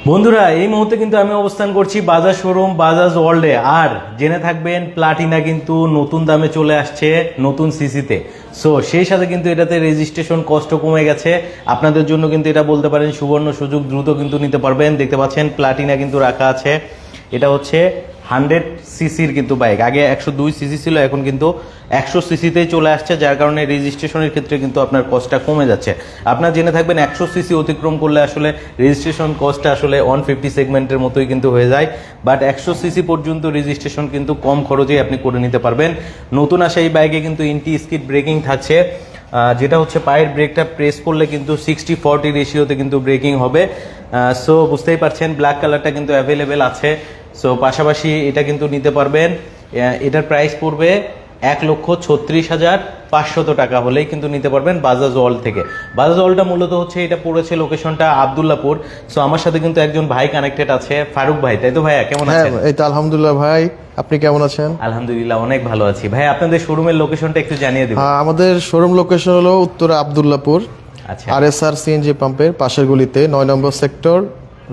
বন্ধুরা এই মুহূর্তে কিন্তু আমি অবস্থান করছি বাজাজ শোরুম বাজাজ ওয়ার্ল্ডে। আর জেনে থাকবেন প্লাটিনা কিন্তু নতুন দামে চলে আসছে নতুন সিসিতে। সো সেই সাথে কিন্তু এটাতে রেজিস্ট্রেশন কষ্ট কমে গেছে। আপনাদের জন্য কিন্তু এটা বলতে পারেন সুবর্ণ সুযোগ, দ্রুত কিন্তু নিতে পারবেন। দেখতে পাচ্ছেন প্লাটিনা কিন্তু রাখা আছে। এটা হচ্ছে 100 সিসির কিন্তু বাইক। আগে 102 সিসি ছিল, এখন কিন্তু 100 সিসিতেই চলে আসছে, যার কারণে রেজিস্ট্রেশনের ক্ষেত্রে কিন্তু আপনার কস্টটা কমে যাচ্ছে। আপনার জেনে থাকবেন 100 সিসি অতিক্রম করলে আসলে রেজিস্ট্রেশন কস্টটা আসলে 150 সেগমেন্টের মতোই কিন্তু হয়ে যায়। বাট 100 সিসি পর্যন্ত রেজিস্ট্রেশন কিন্তু কম খরচেই আপনি করে নিতে পারবেন। নতুন আসা এই বাইকে কিন্তু এন্টি স্কিড ব্রেকিং থাকছে, যেটা হচ্ছে পায়ের ব্রেকটা প্রেস করলে কিন্তু 60-40 রেশিওতে কিন্তু ব্রেকিং হবে। সো বুঝতেই পারছেন ব্ল্যাক কালারটা কিন্তু অ্যাভেলেবেল আছে। সো পাশাপাশি এটা কিন্তু নিতে পারবেন। এটার প্রাইস পড়বে 1,36,500 টাকা হলেই কিন্তু নিতে পারবেন বাজাজ ওয়ার্ল্ড থেকে। বাজাজ ওয়ার্ল্ডটা মূলত হচ্ছে এটা পড়েছে লোকেশনটা আব্দুল্লাহপুর। সো আমার সাথে কিন্তু একজন ভাই কানেক্টেড আছে, ফারুক ভাই, তাই তো ভাইয়া? কেমন আছেন? এই তো আলহামদুলিল্লাহ ভাই, আপনি কেমন আছেন? আলহামদুলিল্লাহ অনেক ভালো আছি। ভাই আপনাদের শোরুমের লোকেশনটা একটু জানিয়ে দিবেন। আমাদের শোরুম লোকেশন হলো উত্তর আব্দুল্লাহপুর, আচ্ছা, RSR সিএনজি পাম্পের পাশের গলিতে 9 নম্বর সেক্টর,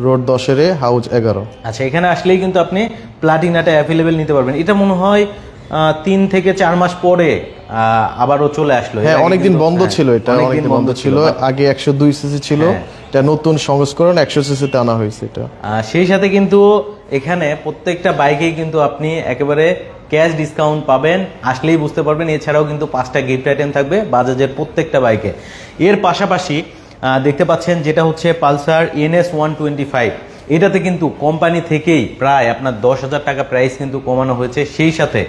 রোড 10 হাউজ 11। আচ্ছা, এখানে আসলেই কিন্তু আপনি প্লাটিনাটা অ্যাভেলেবেল নিতে পারবেন। এটা মনে হয় 3 থেকে 4 মাস পরে আবারও চলে আসলো। হ্যাঁ, অনেকদিন বন্ধ ছিল, এটা অনেকদিন বন্ধ ছিল। আগে 102 সিসি ছিল, এটা নতুন সংস্করণ 100 সিসিতে আনা হয়েছে এটা। সেই সাথে কিন্তু এখানে প্রত্যেকটা বাইকেই কিন্তু আপনি একেবারে ক্যাশ ডিসকাউন্ট পাবেন, আসলেই বুঝতে পারবেন। এছাড়াও কিন্তু 5টা গিফট আইটেম থাকবে বাজাজের প্রত্যেকটা বাইকে। এর পাশাপাশি দেখতে পাচ্ছেন যেটা হচ্ছে পালসার NS 125, এটাতে কিন্তু কোম্পানি থেকেই প্রায় আপনার 10,000 টাকা প্রাইস কিন্তু কমানো হয়েছে। সেই সাথে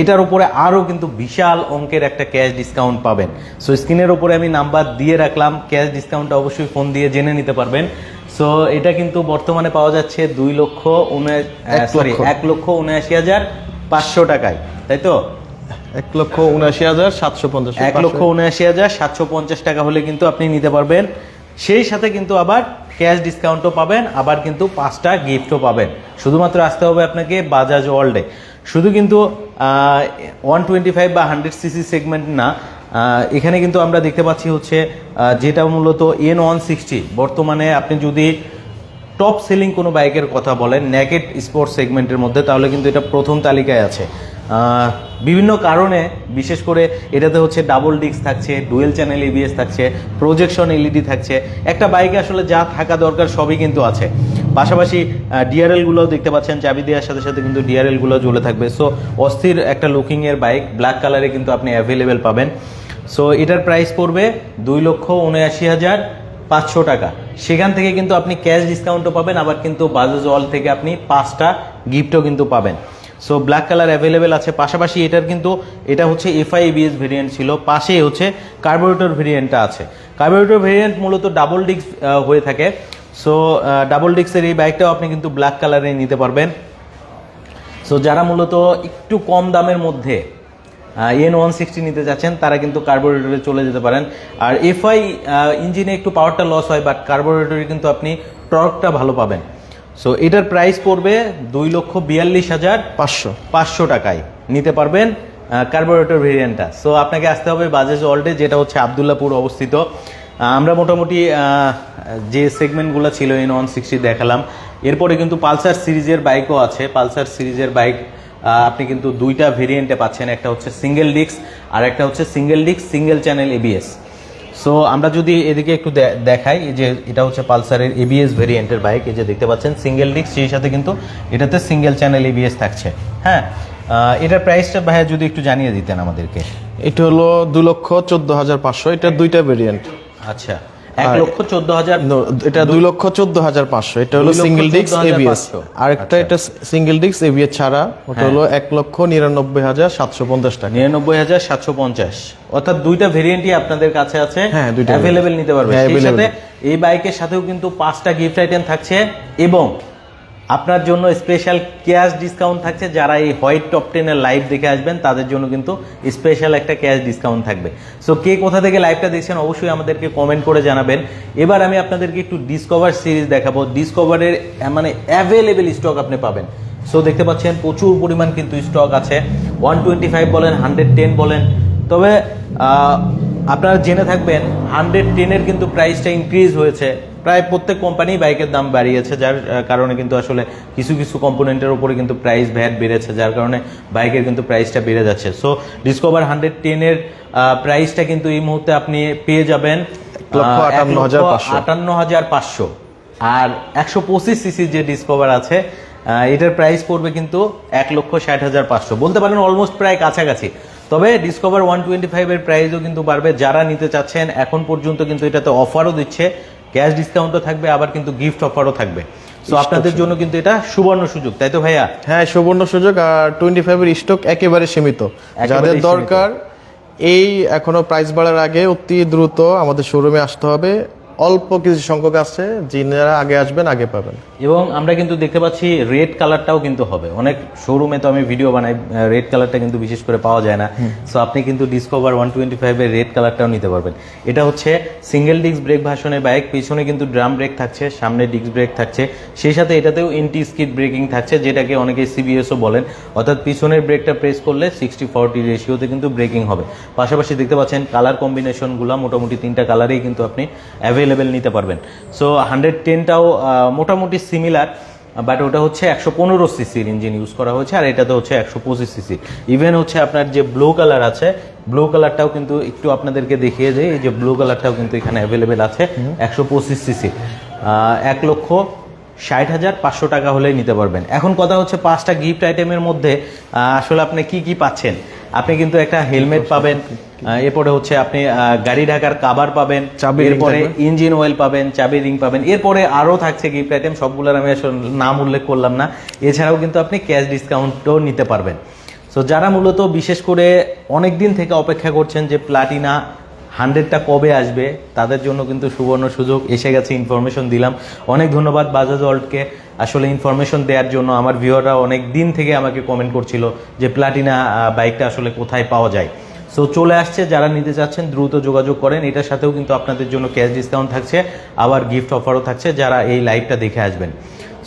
এটার উপরে আরও কিন্তু বিশাল অঙ্কের একটা ক্যাশ ডিসকাউন্ট পাবেন। সো স্ক্রিনের উপরে আমি নাম্বার দিয়ে রাখলাম, ক্যাশ ডিসকাউন্টটা অবশ্যই ফোন দিয়ে জেনে নিতে পারবেন। সো এটা কিন্তু বর্তমানে পাওয়া যাচ্ছে 1,79,500 টাকায়, তাই তো? 1,79,750 1,79,750 টাকা হলে কিন্তু আপনি নিতে পারবেন। সেই সাথে কিন্তু আবার ক্যাশ ডিসকাউন্টও পাবেন, আবার কিন্তু 5টা গিফটও পাবেন। শুধুমাত্র আসতে হবে আপনাকে বাজাজ ওয়ার্ল্ডে। শুধু কিন্তু 125 বা 100 সিসি সেগমেন্ট না, এখানে কিন্তু আমরা দেখতে পাচ্ছি হচ্ছে যেটা মূলত N160। বর্তমানে আপনি যদি টপ সেলিং কোনো বাইকের কথা বলেন নেকেড স্পোর্টস সেগমেন্টের মধ্যে, তাহলে কিন্তু এটা প্রথম তালিকায় আছে। বিভিন্ন কারণে, বিশেষ করে এটাতে হচ্ছে ডাবল ডিস্ক থাকছে, ডুয়েল চ্যানেল ABS থাকছে, প্রজেকশন LED থাকছে। একটা বাইকে আসলে যা থাকা দরকার সবই কিন্তু আছে। পাশাপাশি DRL গুলোও দেখতে পাচ্ছেন, চাবি দেওয়ার সাথে সাথে কিন্তু DRL গুলো জ্বলে থাকবে। সো অস্থির একটা লুকিংয়ের বাইক, ব্ল্যাক কালারে কিন্তু আপনি অ্যাভেলেবেল পাবেন। সো এটার প্রাইস পড়বে 2,79,500 টাকা। সেখান থেকে কিন্তু আপনি ক্যাশ ডিসকাউন্টও পাবেন, আবার কিন্তু বাজাজ ওয়ার্ল্ড থেকে আপনি 5টা গিফটও কিন্তু পাবেন। সো ব্ল্যাক কালার অ্যাভেলেবেল আছে। পাশাপাশি এটার কিন্তু এটা হচ্ছে FI ABS ভেরিয়েন্ট ছিল, পাশে হচ্ছে কার্বোরেটর ভেরিয়েন্টটা আছে। কার্বোরেটর ভেরিয়েন্ট মূলত ডাবল ডিস্ক হয়ে থাকে। সো ডাবল ডিস্কের এই বাইকটাও আপনি কিন্তু ব্ল্যাক কালারে নিতে পারবেন। সো যারা মূলত একটু কম দামের মধ্যে N160 নিতে যাচ্ছেন, তারা কিন্তু কার্বোরেটরে চলে যেতে পারেন। আর FI ইঞ্জিনে একটু পাওয়ারটা লস হয়, বাট কার্বোরেটরে কিন্তু আপনি টর্কটা ভালো পাবেন। সো এটার প্রাইস পড়বে 2,42,500 টাকায় নিতে পারবেন কার্বোরেটর ভেরিয়েন্টটা। সো আপনাকে আসতে হবে বাজাজ ওয়ার্ল্ডে, যেটা হচ্ছে আব্দুল্লাহপুর অবস্থিত। আমরা মোটামুটি যে সেগমেন্টগুলো ছিল N160 দেখালাম। এরপরে কিন্তু পালসার সিরিজের বাইকও আছে। পালসার সিরিজের বাইক আপনি কিন্তু 2টা ভেরিয়েন্টে পাচ্ছেন, একটা হচ্ছে সিঙ্গেল ডিস্ক আর একটা হচ্ছে single disc single channel ABS। So আমরা যদি এদিকে একটু দেখাই, এই যে এটা হচ্ছে পালসারের ABS ভেরিয়েন্টের বাইক। এই যে দেখতে পাচ্ছেন সিঙ্গেল ডিস্ক, সেই সাথে কিন্তু এটাতে সিঙ্গেল চ্যানেল ABS থাকছে। হ্যাঁ, এটার প্রাইসটা ভাইয়া যদি একটু জানিয়ে দিতেন আমাদেরকে। এটা হলো 2,14,500, এটা 2টা ভেরিয়েন্ট। আচ্ছা, 1,14,000, এটা 2,14,500, এটা হলো সিঙ্গেল ডিস্ক ABS। আরেকটা এটা সিঙ্গেল ডিস্ক ABS ছাড়া, ওটা হলো 1,99,750 টাকা। 99,750, অর্থাৎ 2টা ভেরিয়েন্টই আপনাদের কাছে আছে, অ্যাভেলেবেল নিতে পারবেন। সেই সাথে এই বাইকের সাথেও কিন্তু 5টা গিফট আইটেম থাকছে, এবং আপনার জন্য স্পেশাল ক্যাশ ডিসকাউন্ট থাকছে। যারা এই হোয়াইট টপ 10-এর লাইভ দেখে আসবেন, তাদের জন্য কিন্তু স্পেশাল একটা ক্যাশ ডিসকাউন্ট থাকবে। সো কে কোথা থেকে লাইভটা দেখছেন অবশ্যই আমাদেরকে কমেন্ট করে জানাবেন। এবার আমি আপনাদেরকে একটু ডিসকভার সিরিজ দেখাবো। ডিসকভারের মানে অ্যাভেলেবেল স্টক আপনি পাবেন। সো দেখতে পাচ্ছেন প্রচুর পরিমাণ কিন্তু স্টক আছে। 125 বলেন, 110 বলেন, তবে আপনারা জেনে থাকবেন 110-এর কিন্তু প্রাইসটা ইনক্রিজ হয়েছে। প্রায় প্রত্যেক কোম্পানি বাইকের দাম বাড়িয়েছে, যার কারণে কিন্তু আসলে কিছু কিছু কম্পোনেন্টের উপরে কিন্তু প্রাইস ভ্যাট বেড়েছে, যার কারণে বাইকের কিন্তু প্রাইসটা বেড়ে যাচ্ছে। সো ডিসকভার 110 প্রাইসটা কিন্তু এই মুহূর্তে আপনি পেয়ে যাবেন 1,58,500। আর 125 সিসি যে ডিসকভার আছে এটার প্রাইস পড়বে কিন্তু 1,60,500, বলতে পারেন অলমোস্ট প্রায় কাছাকাছি। তবে ডিসকভার 125 এর প্রাইসও কিন্তু বাড়বে। যারা নিতে চাচ্ছেন এখন পর্যন্ত কিন্তু এটাতে অফারও দিচ্ছে, ক্যাশ ডিসকাউন্টও থাকবে, আবার কিন্তু গিফট অফারও থাকবে। সো আপনাদের জন্য কিন্তু এটা সুবর্ণ সুযোগ, তাই তো ভাইয়া? হ্যাঁ, সুবর্ণ সুযোগ। আর 25 এর স্টক একেবারে সীমিত, যাদের দরকার এই এখনো প্রাইস বাড়ার আগে অতি দ্রুত আমাদের শোরুমে আসতে হবে। অল্প কিছু সংখ্যক আছে, যিনারা আগে আসবেন আগে পাবেন। এবং আমরা কিন্তু দেখতে পাচ্ছি রেড কালারটাও কিন্তু হবে। অনেক শোরুমে তো আমি ভিডিও বানাই, রেড কালারটা কিন্তু বিশেষ করে পাওয়া যায় না। সো আপনি কিন্তু ডিসকভার 125 এর রেড কালারটাও নিতে পারবেন। এটা হচ্ছে সিঙ্গেল ডিস্ক ব্রেক ভার্সনের বাইক, পিছনে কিন্তু ড্রাম ব্রেক থাকছে, সামনে ডিস্ক ব্রেক থাকছে, সেই সাথে এটাতেও এন্টি স্কিড ব্রেকিং থাকছে, যেটাকে অনেকে সিবিএসও বলেন, অর্থাৎ পিছনের ব্রেকটা প্রেস করলে 60-40 রেশিওতে কিন্তু ব্রেকিং হবে। পাশাপাশি দেখতে পাচ্ছেন কালার কম্বিনেশনগুলো মোটামুটি 3টা কালারেই কিন্তু আপনি অ্যাভেলেবেল নিতে পারবেন। সো 110টাও মোটামুটি সিমিলার, বাট ওটা হচ্ছে 115 সিসির ইঞ্জিন ইউজ করা হয়েছে, আর এটাতে হচ্ছে 125 সিসি। ইভেন হচ্ছে আপনার যে ব্লু কালার আছে, ব্লু কালারটাও কিন্তু একটু আপনাদেরকে দেখিয়ে দেয়, এই যে ব্লু কালারটাও কিন্তু এখানে অ্যাভেলেবেল আছে 125 সিসি। 1,60,500 টাকা হলেই নিতে পারবেন। এখন কথা হচ্ছে 5টা গিফট আইটেমের মধ্যে আসলে আপনি কি কি পাচ্ছেন। আপনি কিন্তু একটা হেলমেট পাবেন, এরপরে হচ্ছে আপনি গাড়ি ঢাকার কাভার পাবেন, এরপরে ইঞ্জিন অয়েল পাবেন, চাবি রিং পাবেন, এরপরে আরও থাকছে গিফট আইটেম, সবগুলোর আমি আসলে নাম উল্লেখ করলাম না। এছাড়াও কিন্তু আপনি ক্যাশ ডিসকাউন্টও নিতে পারবেন। সো যারা মূলত বিশেষ করে অনেক দিন থেকে অপেক্ষা করছেন যে প্লাটিনা 100টা কবে আসবে, তাদের জন্য কিন্তু সুবর্ণ সুযোগ এসে গেছে। ইনফরমেশন দিলাম, অনেক ধন্যবাদ বাজাজ ওয়ার্ল্ডকে আসলে ইনফরমেশন দেওয়ার জন্য। আমার ভিউয়াররা অনেক দিন থেকে আমাকে কমেন্ট করছিল যে প্লাটিনা বাইকটা আসলে কোথায় পাওয়া যায়। সো চলে আসছে, যারা নিতে চাচ্ছেন দ্রুত যোগাযোগ করেন। এটার সাথেও কিন্তু আপনাদের জন্য ক্যাশ ডিসকাউন্ট থাকছে, আবার গিফট অফারও থাকছে যারা এই লাইভটা দেখে আসবেন।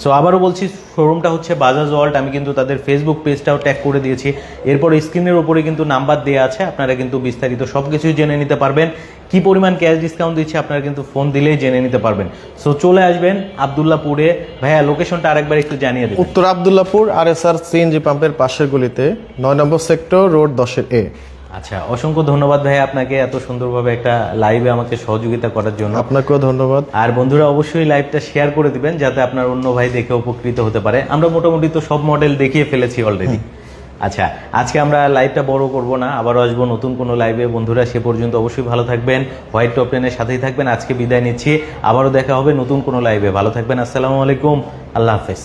সো আবারও বলছি, শোরুমটা হচ্ছে বাজাজ ওয়ার্ল্ড। আমি কিন্তু তাদের ফেসবুক পেজটাও ট্যাগ করে দিয়েছি। এরপর স্ক্রিনের উপরে কিন্তু নাম্বার দেওয়া আছে, আপনারা কিন্তু বিস্তারিত সব কিছুই জেনে নিতে পারবেন। কি পরিমাণ ক্যাশ ডিসকাউন্ট দিচ্ছে আপনারা কিন্তু ফোন দিলেই জেনে নিতে পারবেন। সো চলে আসবেন আব্দুল্লাহপুরে। ভাইয়া লোকেশনটা আরেকবার একটু জানিয়ে দেবেন। উত্তর আব্দুল্লাহপুর RSR সিএনজি পাম্পের পাশের গলিতে 9 নম্বর সেক্টর, রোড 10-A। আচ্ছা, অসংখ্য ধন্যবাদ ভাই আপনাকে এত সুন্দরভাবে একটা লাইভে আমাকে সহযোগিতা করার জন্য। আপনাকেও ধন্যবাদ। আর বন্ধুরা অবশ্যই লাইভটা শেয়ার করে দিবেন, যাতে আপনার অন্য ভাই দেখে উপকৃত হতে পারে। আমরা মোটামুটি তো সব মডেল দেখিয়ে ফেলেছি অলরেডি। আচ্ছা, আজকে আমরা লাইভটা বড় করব না, আবারও আসবো নতুন কোনো লাইভে। বন্ধুরা সে পর্যন্ত অবশ্যই ভালো থাকবেন, হোয়াইট টপ 10-এর সাথেই থাকবেন। আজকে বিদায় নিচ্ছি, আবারও দেখা হবে নতুন কোনো লাইভে। ভালো থাকবেন, আসসালামু আলাইকুম, আল্লাহ হাফেজ।